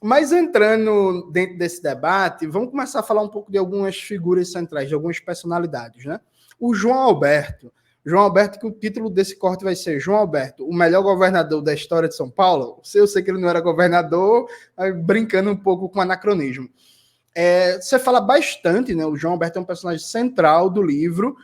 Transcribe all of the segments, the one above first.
Mas entrando dentro desse debate, vamos começar a falar um pouco de algumas figuras centrais, de algumas personalidades, né? O João Alberto, que o título desse corte vai ser João Alberto, o melhor governador da história de São Paulo. Eu sei que ele não era governador, brincando um pouco com anacronismo. Você fala bastante, né? O João Alberto é um personagem central do livro,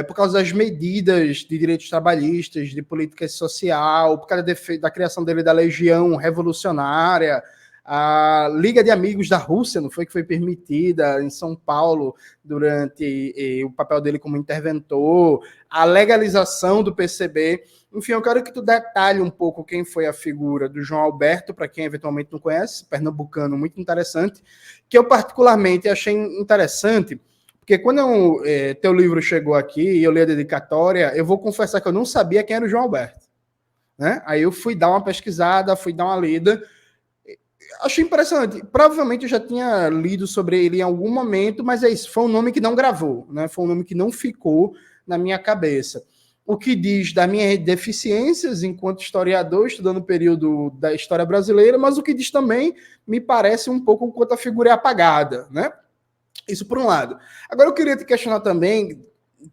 por causa das medidas de direitos trabalhistas, de política social, por causa da criação dele da Legião Revolucionária, a Liga de Amigos da Rússia, não foi, que foi permitida em São Paulo durante o papel dele como interventor, a legalização do PCB. Enfim, eu quero que tu detalhe um pouco quem foi a figura do João Alberto, para quem eventualmente não conhece, pernambucano muito interessante, que eu particularmente achei interessante, porque quando teu livro chegou aqui e eu li a dedicatória, eu vou confessar que eu não sabia quem era o João Alberto, né? Aí eu fui dar uma pesquisada, fui dar uma lida. Achei impressionante. Provavelmente eu já tinha lido sobre ele em algum momento, mas é isso. Foi um nome que não gravou, né? Foi um nome que não ficou na minha cabeça. O que diz das minhas deficiências enquanto historiador, estudando o período da história brasileira, mas o que diz também me parece um pouco o quanto a figura é apagada, né? Isso por um lado. Agora eu queria te questionar também,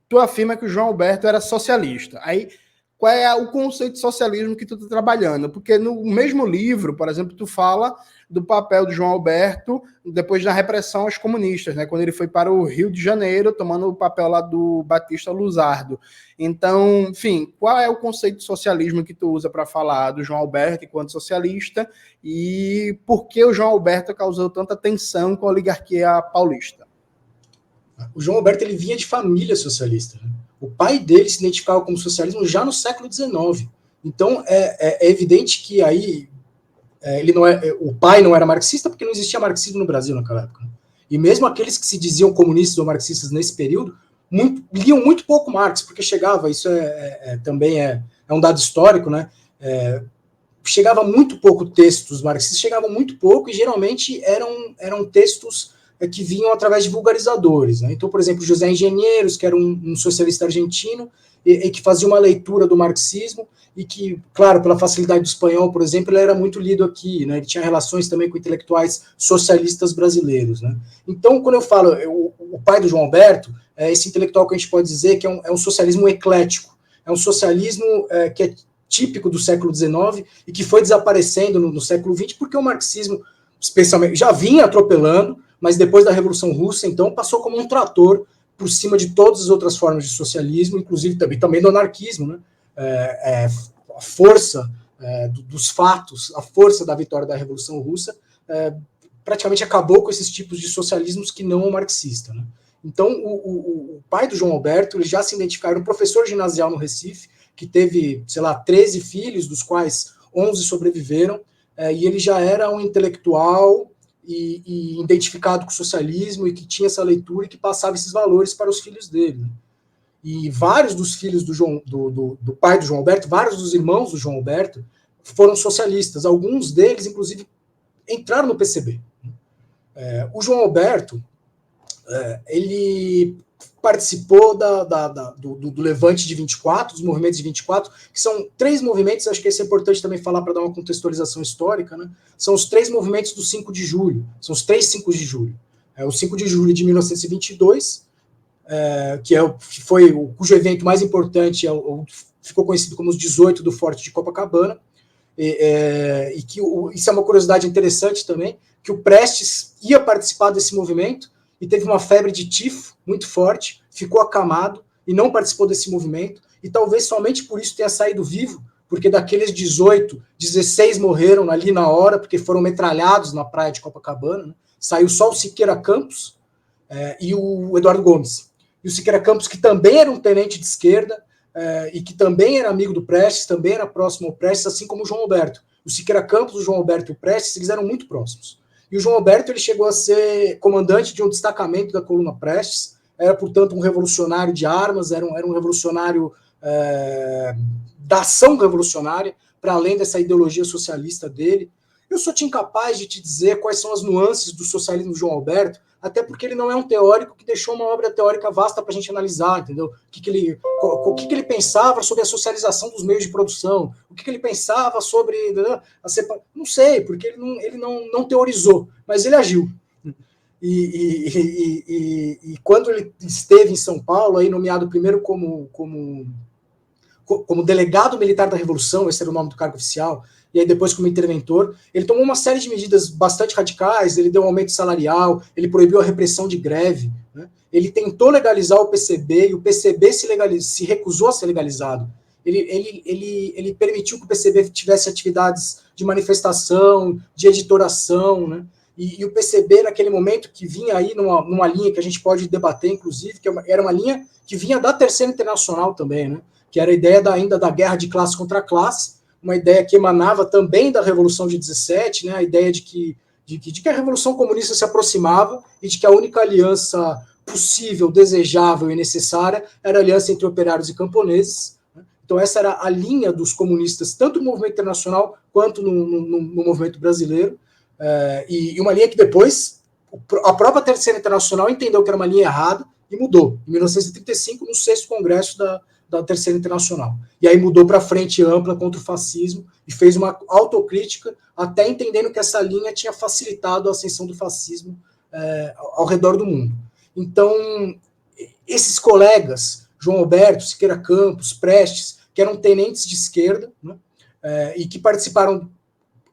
tu afirma que o João Alberto era socialista. Aí, qual é o conceito de socialismo que tu está trabalhando? Porque no mesmo livro, por exemplo, tu fala do papel do João Alberto depois da repressão aos comunistas, né? Quando ele foi para o Rio de Janeiro, tomando o papel lá do Batista Luzardo. Então, enfim, qual é o conceito de socialismo que tu usa para falar do João Alberto enquanto socialista e por que o João Alberto causou tanta tensão com a oligarquia paulista? O João Alberto ele vinha de família socialista, né? O pai dele se identificava como socialismo já no século XIX. Então, é evidente que aí ele não o pai não era marxista porque não existia marxismo no Brasil naquela época. Né? E mesmo aqueles que se diziam comunistas ou marxistas nesse período liam muito pouco Marx, porque chegava, isso também é um dado histórico, né? Chegava muito pouco textos marxistas, chegavam muito pouco e geralmente eram textos que vinham através de vulgarizadores. Né? Então, por exemplo, José Engenheiros, que era um socialista argentino, e que fazia uma leitura do marxismo, e que, claro, pela facilidade do espanhol, por exemplo, ele era muito lido aqui, né? Ele tinha relações também com intelectuais socialistas brasileiros. Né? Então, quando eu falo o pai do João Alberto, é esse intelectual que a gente pode dizer que é um socialismo eclético, é um socialismo que é típico do século XIX e que foi desaparecendo no século XX, porque o marxismo, especialmente, já vinha atropelando, mas depois da Revolução Russa, então, passou como um trator por cima de todas as outras formas de socialismo, inclusive também do anarquismo, né? A força dos fatos, a força da vitória da Revolução Russa praticamente acabou com esses tipos de socialismos que não o marxista. Né? Então, o pai do João Alberto, ele já se identificava, era um professor ginasial no Recife, que teve, 13 filhos, dos quais 11 sobreviveram, e ele já era um intelectual e identificado com o socialismo e que tinha essa leitura e que passava esses valores para os filhos dele. Né? E vários dos filhos do pai do João Alberto, vários dos irmãos do João Alberto foram socialistas. Alguns deles, inclusive, entraram no PCB. O João Alberto, ele participou do Levante de 24, dos movimentos de 24, que são 3 movimentos, acho que isso é importante também falar para dar uma contextualização histórica, né? São os 3 movimentos do 5 de julho, são os 3 5 de julho. O 5 de julho de 1922, cujo evento mais importante ficou conhecido como os 18 do Forte de Copacabana, e que isso é uma curiosidade interessante também, que o Prestes ia participar desse movimento e teve uma febre de tifo muito forte, ficou acamado e não participou desse movimento, e talvez somente por isso tenha saído vivo, porque daqueles 18, 16 morreram ali na hora, porque foram metralhados na praia de Copacabana, né? Saiu só o Siqueira Campos e o Eduardo Gomes. E o Siqueira Campos, que também era um tenente de esquerda, e que também era amigo do Prestes, também era próximo ao Prestes, assim como o João Alberto. O Siqueira Campos, o João Alberto e o Prestes, eles eram muito próximos. E o João Alberto ele chegou a ser comandante de um destacamento da coluna Prestes, era, portanto, um revolucionário de armas, era um revolucionário da ação revolucionária, para além dessa ideologia socialista dele. Eu sou incapaz de te dizer quais são as nuances do socialismo do João Alberto, até porque ele não é um teórico que deixou uma obra teórica vasta para a gente analisar, entendeu? O que ele pensava sobre a socialização dos meios de produção, o que ele pensava sobre não sei, porque ele não teorizou, mas ele agiu. E quando ele esteve em São Paulo, aí nomeado primeiro como delegado militar da Revolução, esse era o nome do cargo oficial, e aí depois como interventor, ele tomou uma série de medidas bastante radicais, ele deu um aumento salarial, ele proibiu a repressão de greve, né? Ele tentou legalizar o PCB, e o PCB se recusou a ser legalizado. Ele permitiu que o PCB tivesse atividades de manifestação, de editoração, né? E o PCB, naquele momento, que vinha aí numa linha que a gente pode debater, inclusive, que era uma linha que vinha da Terceira Internacional também, né? Que era a ideia ainda da guerra de classe contra classe, uma ideia que emanava também da Revolução de 17, né, a ideia de que a Revolução Comunista se aproximava e de que a única aliança possível, desejável e necessária era a aliança entre operários e camponeses. Né. Então essa era a linha dos comunistas, tanto no movimento internacional quanto no movimento brasileiro, e uma linha que depois a própria Terceira Internacional entendeu que era uma linha errada e mudou, em 1935, no 6º Congresso da Terceira Internacional. E aí mudou para a Frente Ampla contra o fascismo e fez uma autocrítica, até entendendo que essa linha tinha facilitado a ascensão do fascismo ao redor do mundo. Então, esses colegas, João Alberto, Siqueira Campos, Prestes, que eram tenentes de esquerda, né, e que participaram,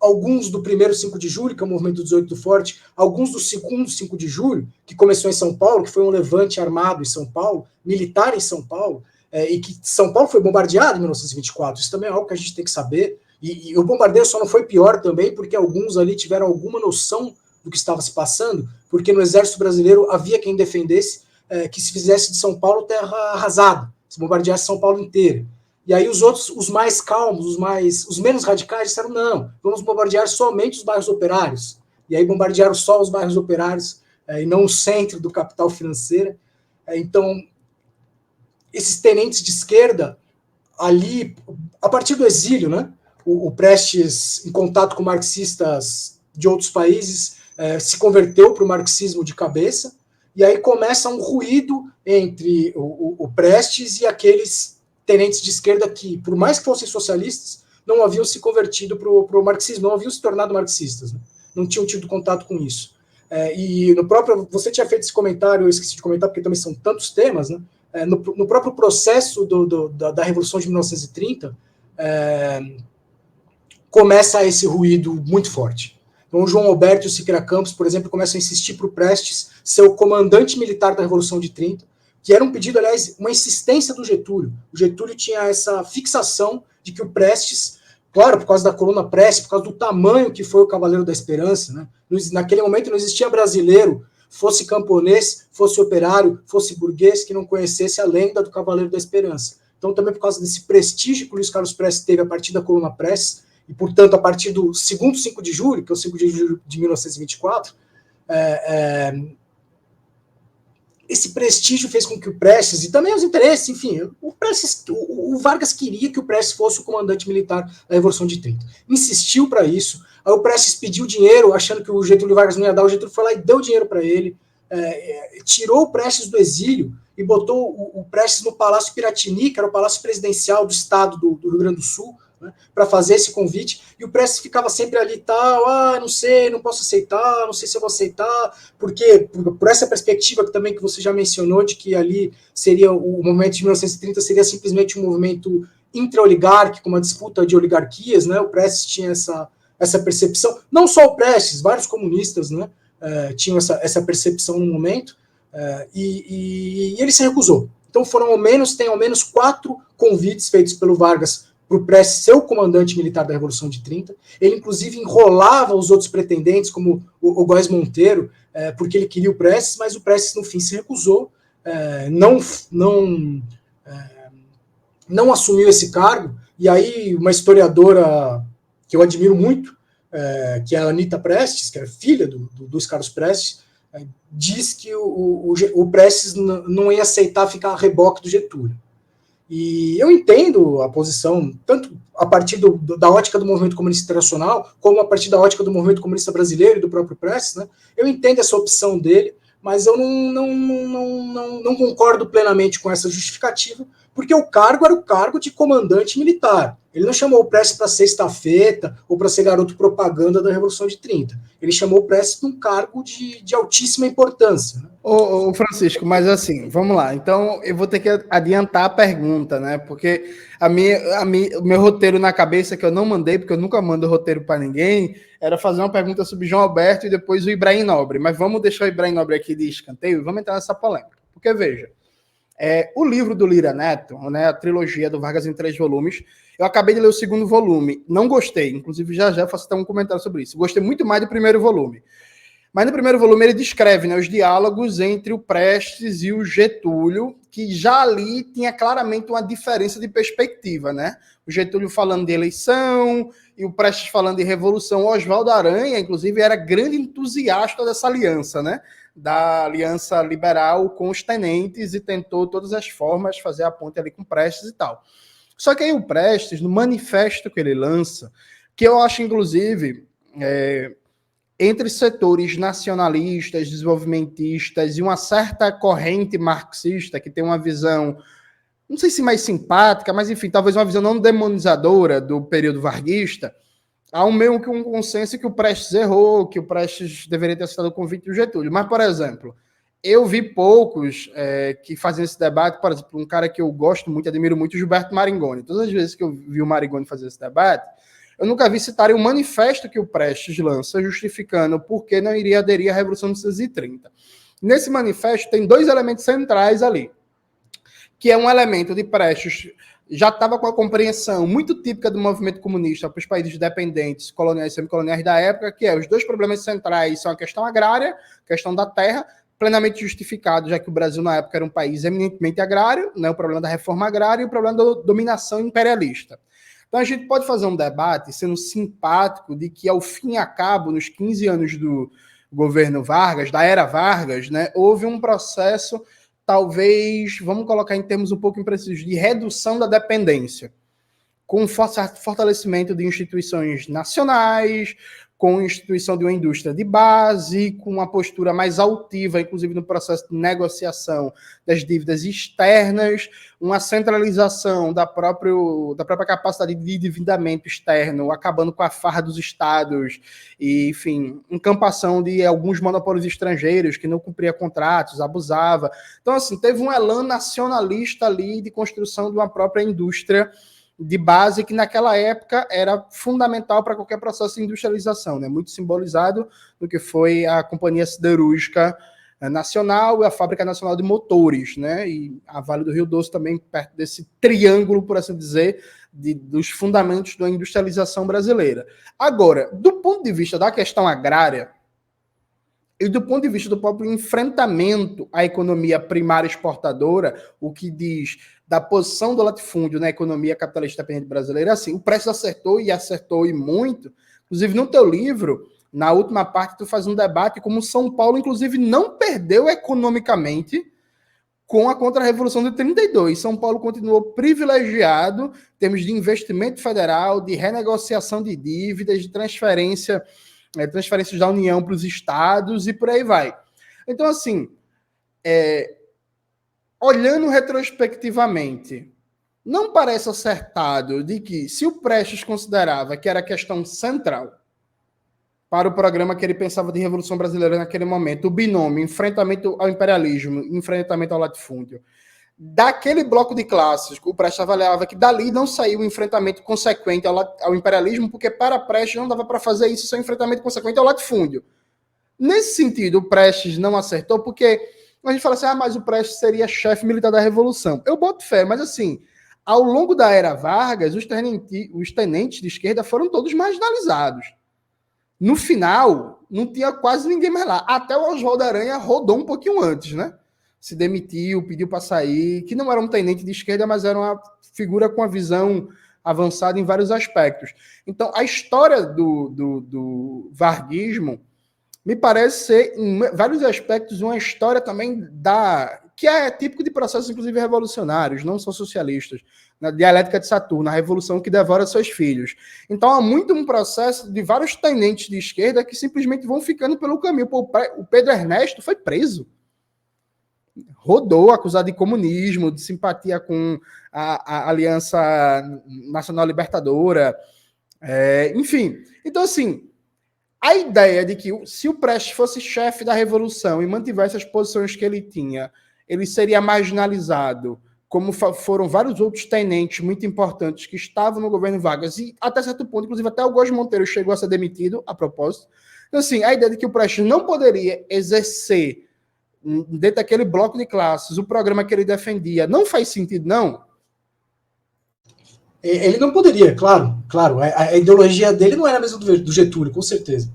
alguns do primeiro 5 de julho, que é o movimento do 18 do Forte, alguns do segundo 5 de julho, que começou em São Paulo, que foi um levante armado em São Paulo, militar em São Paulo, e que São Paulo foi bombardeado em 1924, isso também é algo que a gente tem que saber, e o bombardeio só não foi pior também, porque alguns ali tiveram alguma noção do que estava se passando, porque no Exército Brasileiro havia quem defendesse que se fizesse de São Paulo terra arrasada, se bombardeasse São Paulo inteira. E aí os outros, os mais calmos, os menos radicais, disseram, não, vamos bombardear somente os bairros operários. E aí bombardearam só os bairros operários, e não o centro do capital financeiro. Então, esses tenentes de esquerda, ali, a partir do exílio, né, o Prestes, em contato com marxistas de outros países, se converteu para o marxismo de cabeça, e aí começa um ruído entre o Prestes e aqueles tenentes de esquerda que, por mais que fossem socialistas, não haviam se convertido para o marxismo, não haviam se tornado marxistas, né? Não tinham tido contato com isso. E no próprio, você tinha feito esse comentário, eu esqueci de comentar, porque também são tantos temas, né? No próprio processo da Revolução de 1930, começa esse ruído muito forte. Então, o João Alberto e o Siqueira Campos, por exemplo, começam a insistir para o Prestes ser o comandante militar da Revolução de 30, que era um pedido, aliás, uma insistência do Getúlio. O Getúlio tinha essa fixação de que o Prestes, claro, por causa da coluna Prestes, por causa do tamanho que foi o Cavaleiro da Esperança, né? Naquele momento não existia brasileiro, fosse camponês, fosse operário, fosse burguês, que não conhecesse a lenda do Cavaleiro da Esperança. Então, também por causa desse prestígio que o Luiz Carlos Prestes teve a partir da coluna Prestes, e, portanto, a partir do segundo 5 de julho, que é o 5 de julho de 1924, esse prestígio fez com que o Prestes, e também os interesses, enfim, o Vargas queria que o Prestes fosse o comandante militar da Revolução de 30. Insistiu para isso, aí o Prestes pediu dinheiro, achando que o Getúlio Vargas não ia dar, o Getúlio foi lá e deu dinheiro para ele, tirou o Prestes do exílio e botou o Prestes no Palácio Piratini, que era o palácio presidencial do estado do Rio Grande do Sul, né, para fazer esse convite, e o Prestes ficava sempre ali tal, não sei, não posso aceitar, não sei se eu vou aceitar, porque por essa perspectiva que também que você já mencionou, de que ali seria o movimento de 1930 seria simplesmente um movimento intra-oligárquico, uma disputa de oligarquias, né, o Prestes tinha essa percepção, não só o Prestes, vários comunistas, né, tinham essa percepção no momento, e ele se recusou. Então tem ao menos 4 convites feitos pelo Vargas para o Prestes ser o comandante militar da Revolução de 30. Ele, inclusive, enrolava os outros pretendentes, como o Góes Monteiro, porque ele queria o Prestes, mas o Prestes, no fim, se recusou, não assumiu esse cargo, e aí uma historiadora que eu admiro muito, que é a Anita Prestes, que era filha do Luiz Carlos Prestes, diz que o Prestes não ia aceitar ficar a reboque do Getúlio. E eu entendo a posição, tanto a partir da ótica do movimento comunista internacional, como a partir da ótica do movimento comunista brasileiro e do próprio Prestes, né? Eu entendo essa opção dele, mas eu não concordo plenamente com essa justificativa, porque o cargo era o cargo de comandante militar. Ele não chamou o Prestes para ser estafeta ou para ser garoto propaganda da Revolução de 30. Ele chamou o Prestes para um cargo de altíssima importância. Né? Ô, Francisco, mas assim, vamos lá. Então, eu vou ter que adiantar a pergunta, né? Porque o meu roteiro na cabeça, que eu não mandei, porque eu nunca mando roteiro para ninguém, era fazer uma pergunta sobre João Alberto e depois o Ibrahim Nobre. Mas vamos deixar o Ibrahim Nobre aqui de escanteio e vamos entrar nessa polêmica. Porque, veja, o livro do Lira Neto, né, a trilogia do Vargas em 3 volumes, eu acabei de ler o 2º volume, não gostei, inclusive já faço até um comentário sobre isso. Gostei muito mais do 1º volume. Mas no 1º volume ele descreve, né, os diálogos entre o Prestes e o Getúlio, que já ali tinha claramente uma diferença de perspectiva, né? O Getúlio falando de eleição e o Prestes falando de revolução. O Oswaldo Aranha, inclusive, era grande entusiasta dessa aliança, né? Da aliança liberal com os tenentes e tentou todas as formas fazer a ponte ali com o Prestes e tal. Só que aí o Prestes, no manifesto que ele lança, que eu acho, inclusive... entre setores nacionalistas, desenvolvimentistas e uma certa corrente marxista que tem uma visão, não sei se mais simpática, mas enfim, talvez uma visão não demonizadora do período varguista, há meio que um consenso que o Prestes errou, que o Prestes deveria ter aceitado o convite do Getúlio. Mas, por exemplo, eu vi poucos que faziam esse debate, por exemplo, um cara que eu gosto muito, admiro muito, Gilberto Maringoni. Todas as vezes que eu vi o Maringoni fazer esse debate, eu nunca vi citarem o manifesto que o Prestes lança, justificando por que não iria aderir à Revolução de 1930. Nesse manifesto tem 2 elementos centrais ali, que é um elemento de Prestes, já estava com a compreensão muito típica do movimento comunista para os países dependentes, coloniais e semicoloniais da época, que os 2 problemas centrais são a questão agrária, a questão da terra, plenamente justificado, já que o Brasil na época era um país eminentemente agrário, né, o problema da reforma agrária e o problema da dominação imperialista. Então a gente pode fazer um debate sendo simpático de que, ao fim e a cabo, nos 15 anos do governo Vargas, da era Vargas, né, houve um processo, talvez, vamos colocar em termos um pouco imprecisos, de redução da dependência, com fortalecimento de instituições nacionais, com a instituição de uma indústria de base, com uma postura mais altiva, inclusive no processo de negociação das dívidas externas, uma centralização da própria capacidade de endividamento externo, acabando com a farra dos estados, e, enfim, encampação de alguns monopólios estrangeiros que não cumpria contratos, abusava. Então, assim, teve um elan nacionalista ali de construção de uma própria indústria de base que naquela época era fundamental para qualquer processo de industrialização, né? Muito simbolizado no que foi a Companhia Siderúrgica Nacional e a Fábrica Nacional de Motores, né? E a Vale do Rio Doce também perto desse triângulo, por assim dizer, dos fundamentos da industrialização brasileira. Agora, do ponto de vista da questão agrária e do ponto de vista do próprio enfrentamento à economia primária exportadora, o que diz da posição do latifúndio na economia capitalista dependente brasileira, assim, o Prestes acertou e muito. Inclusive, no teu livro, na última parte, tu faz um debate como São Paulo, inclusive, não perdeu economicamente com a contra-revolução de 32. São Paulo continuou privilegiado em termos de investimento federal, de renegociação de dívidas, de transferências da União para os estados e por aí vai. Então, assim, olhando retrospectivamente, não parece acertado de que, se o Prestes considerava que era a questão central para o programa que ele pensava de Revolução Brasileira naquele momento, o binômio, enfrentamento ao imperialismo, enfrentamento ao latifúndio, daquele bloco de classes, o Prestes avaliava que dali não saiu o enfrentamento consequente ao imperialismo, porque para Prestes não dava para fazer isso sem enfrentamento consequente ao latifúndio. Nesse sentido, o Prestes não acertou, porque a gente fala assim, mas o Prestes seria chefe militar da Revolução. Eu boto fé, mas assim, ao longo da era Vargas, os tenentes de esquerda foram todos marginalizados. No final, não tinha quase ninguém mais lá. Até o Oswaldo Aranha rodou um pouquinho antes, né? Se demitiu, pediu para sair, que não era um tenente de esquerda, mas era uma figura com a visão avançada em vários aspectos. Então, a história do varguismo me parece ser, em vários aspectos, uma história também que é típico de processos, inclusive, revolucionários, não só socialistas, na dialética de Saturno, a revolução que devora seus filhos. Então, há muito um processo de vários tenentes de esquerda que simplesmente vão ficando pelo caminho. Pô, o Pedro Ernesto foi preso. Rodou, acusado de comunismo, de simpatia com a Aliança Nacional Libertadora, enfim. Então, assim, a ideia de que se o Prestes fosse chefe da revolução e mantivesse as posições que ele tinha, ele seria marginalizado, como foram vários outros tenentes muito importantes que estavam no governo Vargas, e até certo ponto, inclusive até o Góes Monteiro chegou a ser demitido, a propósito. Então, assim, a ideia de que o Prestes não poderia exercer, dentro daquele bloco de classes, o programa que ele defendia, não faz sentido, não? Ele não poderia, claro. A ideologia dele não era a mesma do Getúlio, com certeza.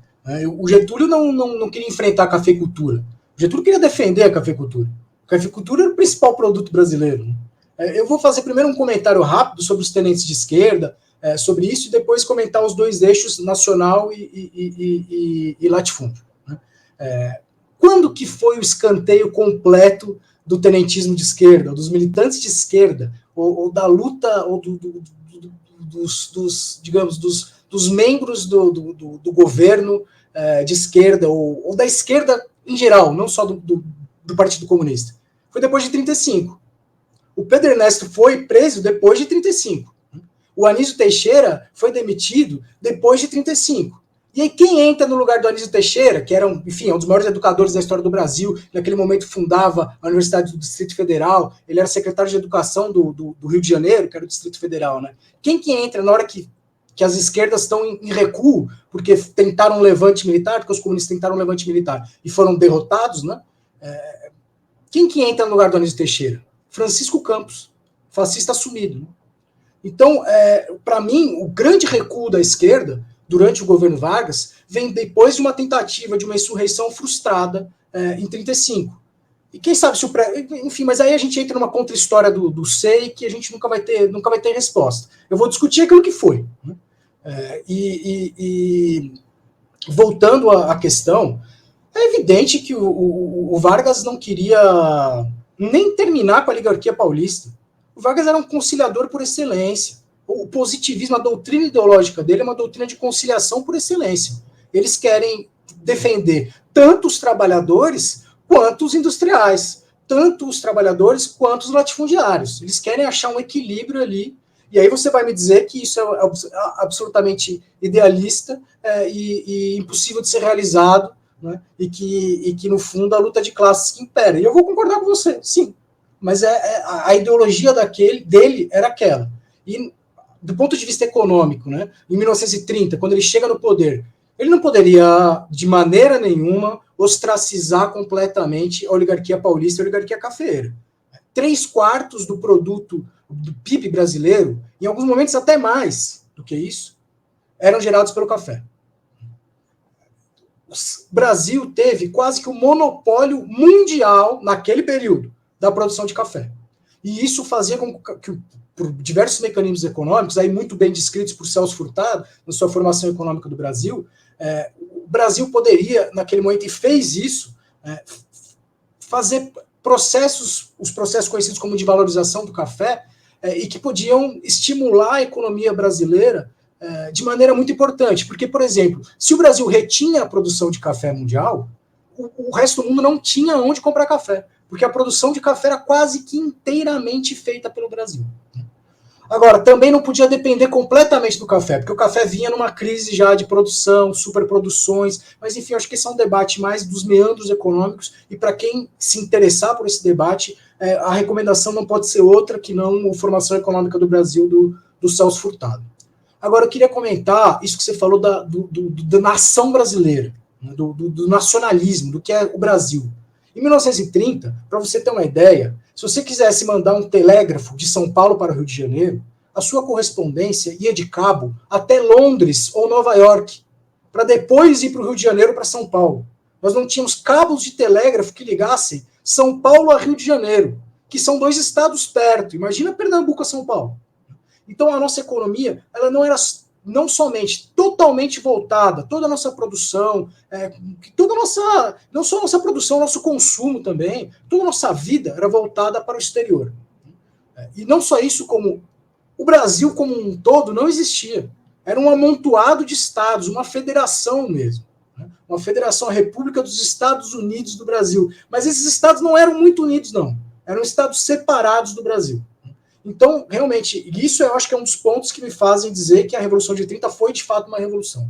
O Getúlio não queria enfrentar a cafeicultura. O Getúlio queria defender a cafeicultura. A cafeicultura era o principal produto brasileiro. Eu vou fazer primeiro um comentário rápido sobre os tenentes de esquerda, sobre isso, e depois comentar os dois eixos, nacional e latifúndio. Quando que foi o escanteio completo do tenentismo de esquerda, dos militantes de esquerda, ou da luta, ou dos membros do governo de esquerda, ou da esquerda em geral, não só do Partido Comunista? Foi depois de 1935. O Pedro Ernesto foi preso depois de 1935. O Anísio Teixeira foi demitido depois de 1935. E aí quem entra no lugar do Anísio Teixeira, que era um dos maiores educadores da história do Brasil, naquele momento fundava a Universidade do Distrito Federal, ele era secretário de Educação do Rio de Janeiro, que era o Distrito Federal, né? Quem que entra na hora que as esquerdas estão em recuo, porque tentaram um levante militar, porque os comunistas tentaram um levante militar e foram derrotados, né? Quem que entra no lugar do Anísio Teixeira? Francisco Campos, fascista assumido. Né? Então, para mim, o grande recuo da esquerda durante o governo Vargas, vem depois de uma tentativa de uma insurreição frustrada em 1935. E quem sabe se enfim, mas aí a gente entra numa contra-história do SEI que a gente nunca vai ter resposta. Eu vou discutir aquilo que foi. Né? Voltando à questão, é evidente que o Vargas não queria nem terminar com a oligarquia paulista. O Vargas era um conciliador por excelência. O positivismo, a doutrina ideológica dele é uma doutrina de conciliação por excelência. Eles querem defender tanto os trabalhadores quanto os industriais, tanto os trabalhadores quanto os latifundiários. Eles querem achar um equilíbrio ali, e aí você vai me dizer que isso é absolutamente idealista e impossível de ser realizado, né? e que, no fundo, a luta de classes que impera. E eu vou concordar com você, sim, mas a ideologia dele era aquela. E do ponto de vista econômico, né, em 1930, quando ele chega no poder, ele não poderia, de maneira nenhuma, ostracizar completamente a oligarquia paulista e a oligarquia cafeeira. 3/4 do produto do PIB brasileiro, em alguns momentos até mais do que isso, eram gerados pelo café. O Brasil teve quase que o monopólio mundial, naquele período, da produção de café. E isso fazia com que por diversos mecanismos econômicos, aí muito bem descritos por Celso Furtado, na sua formação econômica do Brasil, o Brasil poderia, naquele momento, e fez isso, fazer os processos conhecidos como de valorização do café, e que podiam estimular a economia brasileira de maneira muito importante. Porque, por exemplo, se o Brasil retinha a produção de café mundial, o resto do mundo não tinha onde comprar café, porque a produção de café era quase que inteiramente feita pelo Brasil. Agora, também não podia depender completamente do café, porque o café vinha numa crise já de produção, superproduções, mas enfim, acho que esse é um debate mais dos meandros econômicos, e para quem se interessar por esse debate, a recomendação não pode ser outra que não a Formação Econômica do Brasil, do Celso Furtado. Agora, eu queria comentar isso que você falou da nação brasileira, né, do nacionalismo, do que é o Brasil. Em 1930, para você ter uma ideia, se você quisesse mandar um telégrafo de São Paulo para o Rio de Janeiro, a sua correspondência ia de cabo até Londres ou Nova York, para depois ir para o Rio de Janeiro para São Paulo. Nós não tínhamos cabos de telégrafo que ligassem São Paulo a Rio de Janeiro, que são 2 estados perto. Imagina Pernambuco a São Paulo. Então a nossa economia ela não era não somente totalmente voltada, toda a nossa produção, toda a nossa, não só a nossa produção, nosso consumo também, toda a nossa vida era voltada para o exterior. E não só isso, como o Brasil como um todo não existia. Era um amontoado de estados, uma federação mesmo. Uma federação, a República dos Estados Unidos do Brasil. Mas esses estados não eram muito unidos, não. Eram estados separados do Brasil. Então, realmente, isso eu acho que é um dos pontos que me fazem dizer que a Revolução de 30 foi, de fato, uma revolução.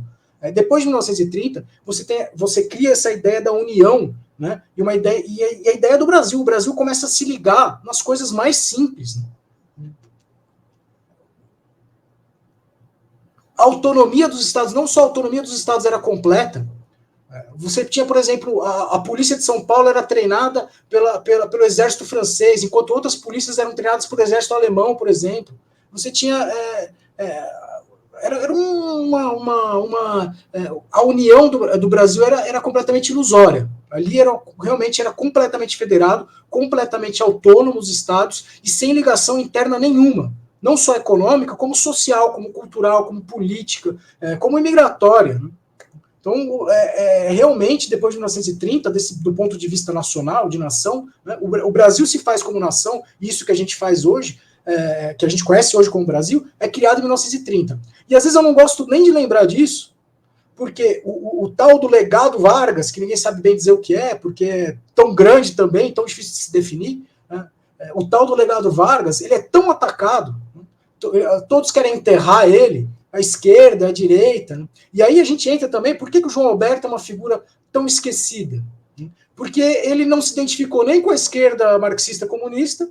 Depois de 1930, você cria essa ideia da união, né? E a ideia do Brasil. O Brasil começa a se ligar nas coisas mais simples. Né? A autonomia dos estados, não só a autonomia dos estados era completa, você tinha, por exemplo, a polícia de São Paulo era treinada pelo exército francês, enquanto outras polícias eram treinadas pelo exército alemão, por exemplo. Você tinha... era a união do Brasil era completamente ilusória. Ali realmente era completamente federado, completamente autônomo os estados e sem ligação interna nenhuma. Não só econômica, como social, como cultural, como política, como imigratória. Né? Então, realmente, depois de 1930, do ponto de vista nacional, de nação, né, o Brasil se faz como nação, isso que a gente faz hoje, que a gente conhece hoje como Brasil, é criado em 1930. E às vezes eu não gosto nem de lembrar disso, porque o tal do legado Vargas, que ninguém sabe bem dizer o que é, porque é tão grande também, tão difícil de se definir, né, o tal do legado Vargas, ele é tão atacado, né, todos querem enterrar ele, a esquerda, a direita. Né? E aí a gente entra também, por que o João Alberto é uma figura tão esquecida? Porque ele não se identificou nem com a esquerda marxista comunista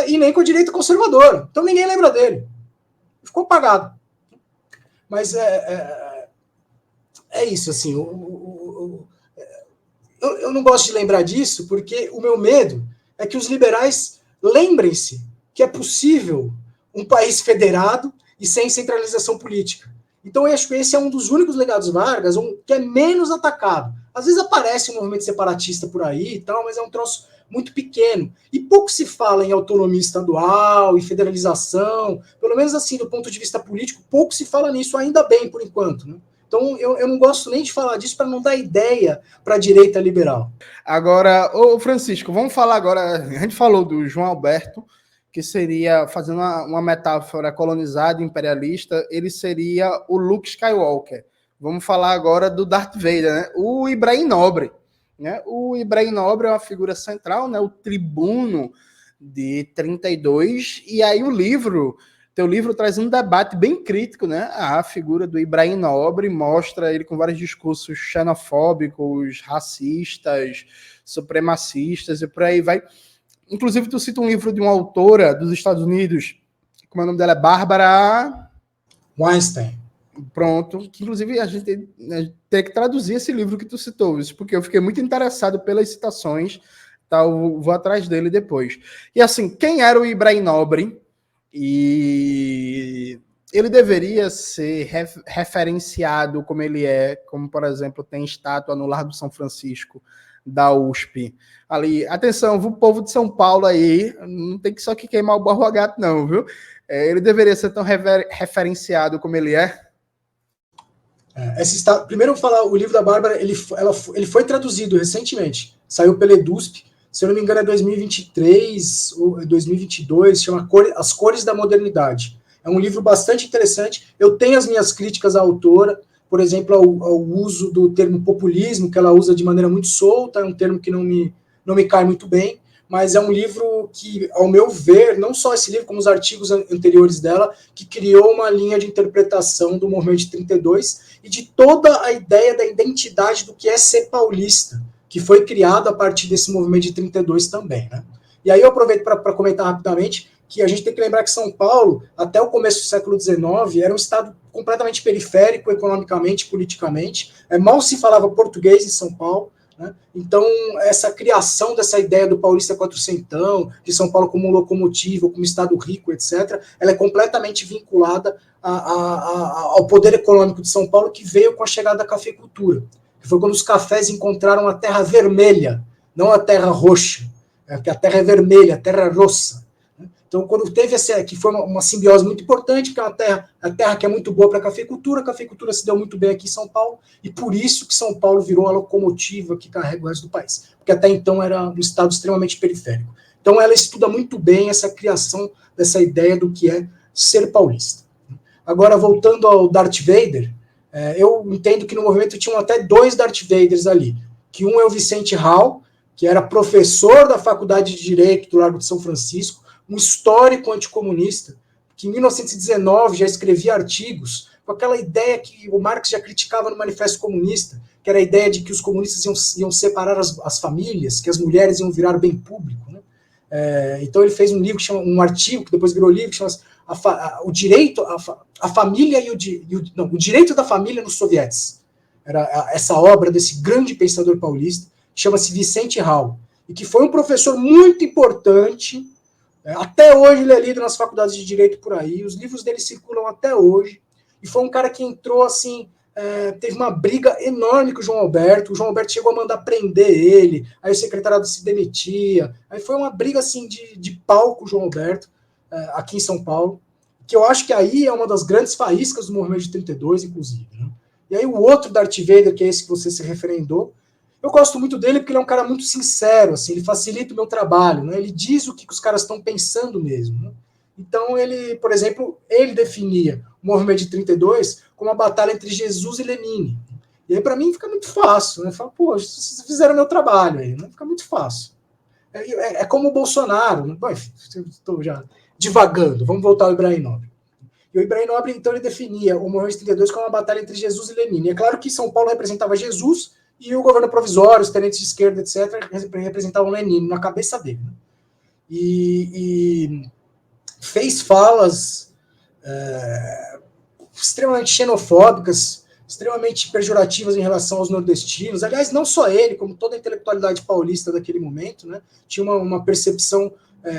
e nem com a direita conservadora. Então ninguém lembra dele. Ficou apagado. Mas é isso, assim. Eu não gosto de lembrar disso, porque o meu medo é que os liberais lembrem-se que é possível um país federado e sem centralização política. Então, eu acho que esse é um dos únicos legados Vargas que é menos atacado. Às vezes aparece um movimento separatista por aí e tal, mas é um troço muito pequeno. E pouco se fala em autonomia estadual, em federalização, pelo menos assim, do ponto de vista político, pouco se fala nisso, ainda bem, por enquanto. Né? Então, eu não gosto nem de falar disso para não dar ideia para a direita liberal. Agora, ô Francisco, vamos falar agora, a gente falou do João Alberto, que seria, fazendo uma metáfora colonizada, imperialista, ele seria o Luke Skywalker. Vamos falar agora do Darth Vader, né? O Ibrahim Nobre. Né? O Ibrahim Nobre é uma figura central, né? O tribuno de 32, e aí teu livro traz um debate bem crítico, né? A figura do Ibrahim Nobre mostra ele com vários discursos xenofóbicos, racistas, supremacistas e por aí vai. Inclusive, tu cita um livro de uma autora dos Estados Unidos, como é o nome dela? É Bárbara Weinstein. Pronto, que inclusive a gente tem que traduzir esse livro que tu citou, porque eu fiquei muito interessado pelas citações, tá? Eu vou atrás dele depois. E assim, quem era o Ibrahim Nobre? E ele deveria ser referenciado como ele é, como, por exemplo, tem estátua no Largo São Francisco, da USP. Ali, atenção, o povo de São Paulo aí, não tem que só que queimar o barro a gato, não, viu? Ele deveria ser tão referenciado como ele é. Primeiro eu vou falar, o livro da Bárbara, ele foi traduzido recentemente, saiu pela EDUSP, se eu não me engano é 2023 ou 2022, chama As Cores da Modernidade. É um livro bastante interessante, eu tenho as minhas críticas à autora, por exemplo, ao uso do termo populismo, que ela usa de maneira muito solta, é um termo que não me cai muito bem, mas é um livro que, ao meu ver, não só esse livro, como os artigos anteriores dela, que criou uma linha de interpretação do movimento de 32 e de toda a ideia da identidade do que é ser paulista, que foi criado a partir desse movimento de 32 também. Né? E aí eu aproveito para comentar rapidamente que a gente tem que lembrar que São Paulo, até o começo do século XIX, era um estado completamente periférico, economicamente, politicamente. Mal se falava português em São Paulo. Né? Então, essa criação dessa ideia do paulista quatrocentão, de São Paulo como locomotiva, como estado rico, etc., ela é completamente vinculada ao poder econômico de São Paulo, que veio com a chegada da cafeicultura, que foi quando os cafés encontraram a terra vermelha, não a terra roxa, porque a terra é vermelha, a terra é roça. Então, quando teve essa, que foi uma simbiose muito importante, porque é a terra que é muito boa para a cafeicultura se deu muito bem aqui em São Paulo, e por isso que São Paulo virou a locomotiva que carrega o resto do país, porque até então era um estado extremamente periférico. Então, ela estuda muito bem essa criação dessa ideia do que é ser paulista. Agora, voltando ao Darth Vader, eu entendo que no movimento tinham até 2 Darth Vaders ali, que um é o Vicente Hall, que era professor da Faculdade de Direito do Largo de São Francisco, um histórico anticomunista, que em 1919 já escrevia artigos com aquela ideia que o Marx já criticava no Manifesto Comunista, que era a ideia de que os comunistas iam separar as famílias, que as mulheres iam virar bem público. Né? Então ele fez um livro, um artigo, que depois virou livro, que chama o direito, a família e o direito da família nos sovietes. Era essa obra desse grande pensador paulista, que chama-se Vicente Hall, e que foi um professor muito importante. Até hoje ele é lido nas faculdades de Direito por aí, os livros dele circulam até hoje, e foi um cara que entrou assim, teve uma briga enorme com o João Alberto chegou a mandar prender ele, aí o secretariado se demitia, aí foi uma briga assim de pau com o João Alberto, aqui em São Paulo, que eu acho que aí é uma das grandes faíscas do movimento de 32, inclusive. Né? E aí o outro Darth Vader, que é esse que você se referendou, eu gosto muito dele porque ele é um cara muito sincero, assim, ele facilita o meu trabalho, né? Ele diz o que os caras estão pensando mesmo. Né? Então, ele, por exemplo, ele definia o movimento de 32 como uma batalha entre Jesus e Lenin. E aí, para mim, fica muito fácil. Né? Fala, pô, vocês fizeram meu trabalho aí, né? Fica muito fácil. É como o Bolsonaro. Né? Bom, enfim, estou já divagando. Vamos voltar ao Ibrahim Nobre. E o Ibrahim Nobre, então, ele definia o movimento de 32 como uma batalha entre Jesus e Lenin. E é claro que São Paulo representava Jesus e o governo provisório, os tenentes de esquerda, etc., representavam Lenin na cabeça dele. Né? E fez falas extremamente xenofóbicas, extremamente pejorativas em relação aos nordestinos. Aliás, não só ele, como toda a intelectualidade paulista daquele momento, né, tinha uma percepção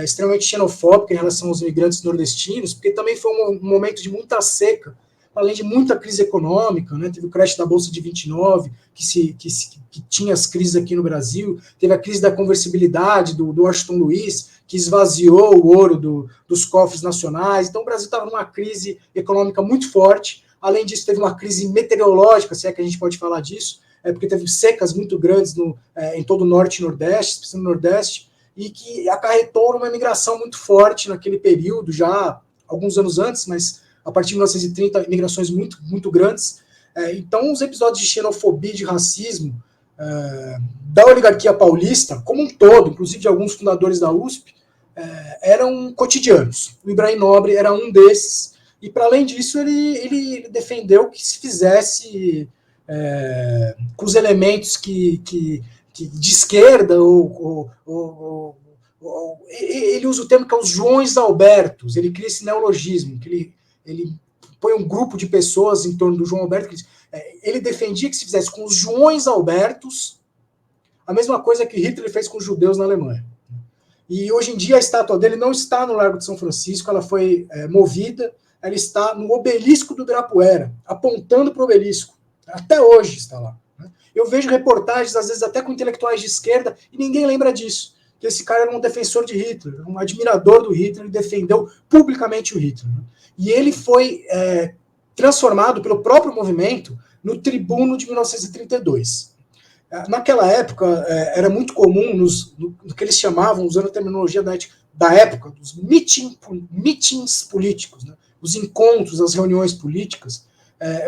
extremamente xenofóbica em relação aos imigrantes nordestinos, porque também foi um momento de muita seca, além de muita crise econômica, né, teve o crash da Bolsa de 29, que tinha as crises aqui no Brasil, teve a crise da conversibilidade do Washington Luiz, que esvaziou o ouro dos cofres nacionais. Então o Brasil estava numa crise econômica muito forte. Além disso, teve uma crise meteorológica, se é que a gente pode falar disso, porque teve secas muito grandes em todo o norte e nordeste, especialmente no nordeste, e que acarretou numa imigração muito forte naquele período, já alguns anos antes, mas a partir de 1930, imigrações muito, muito grandes. Então, os episódios de xenofobia e de racismo da oligarquia paulista, como um todo, inclusive de alguns fundadores da USP, eram cotidianos. O Ibrahim Nobre era um desses, e para além disso, ele defendeu que se fizesse com os elementos de esquerda, ele usa o termo que é os Joões Albertos, ele cria esse neologismo, que ele põe um grupo de pessoas em torno do João Alberto, que ele defendia que se fizesse com os Joões Albertos a mesma coisa que Hitler fez com os judeus na Alemanha. E hoje em dia a estátua dele não está no Largo de São Francisco, ela foi movida, ela está no obelisco do Ibirapuera, apontando para o obelisco. Até hoje está lá. Né? Eu vejo reportagens, às vezes até com intelectuais de esquerda, e ninguém lembra disso. Que esse cara era um defensor de Hitler, um admirador do Hitler, e defendeu publicamente o Hitler. Né? E ele foi transformado pelo próprio movimento no tribuno de 1932. Naquela época, era muito comum, no que eles chamavam, usando a terminologia da época, dos meetings políticos, né? Os encontros, as reuniões políticas,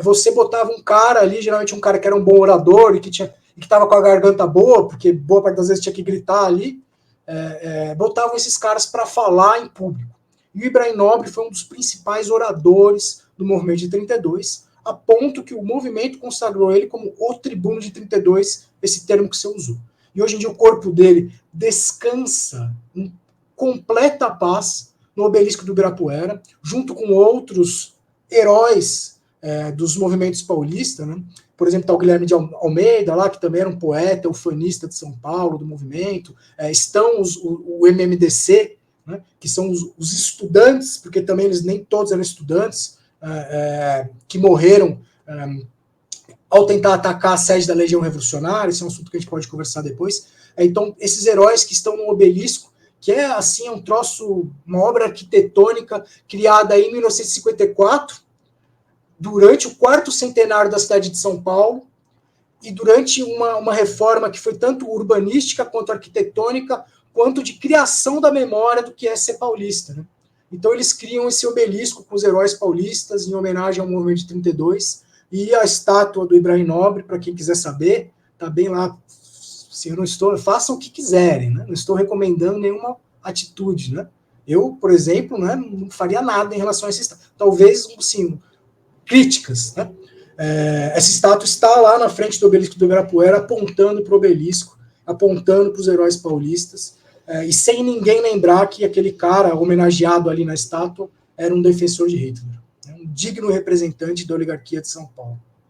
você botava um cara ali, geralmente um cara que era um bom orador e que estava com a garganta boa, porque boa parte das vezes tinha que gritar ali, botavam esses caras para falar em público. E o Ibrahim Nobre foi um dos principais oradores do movimento de 32, a ponto que o movimento consagrou ele como o tribuno de 32, esse termo que você usou. E hoje em dia o corpo dele descansa em completa paz no obelisco do Ibirapuera, junto com outros heróis dos movimentos paulistas, né? Por exemplo, está o Guilherme de Almeida, lá, que também era um poeta, ufanista de São Paulo, do movimento. Estão o MMDC, né? Que são os estudantes, porque também eles nem todos eram estudantes, que morreram ao tentar atacar a sede da Legião Revolucionária. Esse é um assunto que a gente pode conversar depois. Então, esses heróis que estão no obelisco, que é assim um troço, uma obra arquitetônica criada aí em 1954, durante o 4º centenário da cidade de São Paulo, e durante uma reforma que foi tanto urbanística quanto arquitetônica, quanto de criação da memória do que é ser paulista, né? Então eles criam esse obelisco com os heróis paulistas em homenagem ao movimento de 32, e a estátua do Ibrahim Nobre, para quem quiser saber, está bem lá. Se eu não estou, façam o que quiserem, né? Não estou recomendando nenhuma atitude, né? Eu, por exemplo, né, não faria nada em relação a essa estátua. Talvez, assim, críticas, né? Essa estátua está lá na frente do obelisco do Ibirapuera, apontando para o obelisco, apontando para os heróis paulistas, e sem ninguém lembrar que aquele cara homenageado ali na estátua era um defensor de Hitler, um digno representante da oligarquia de São Paulo.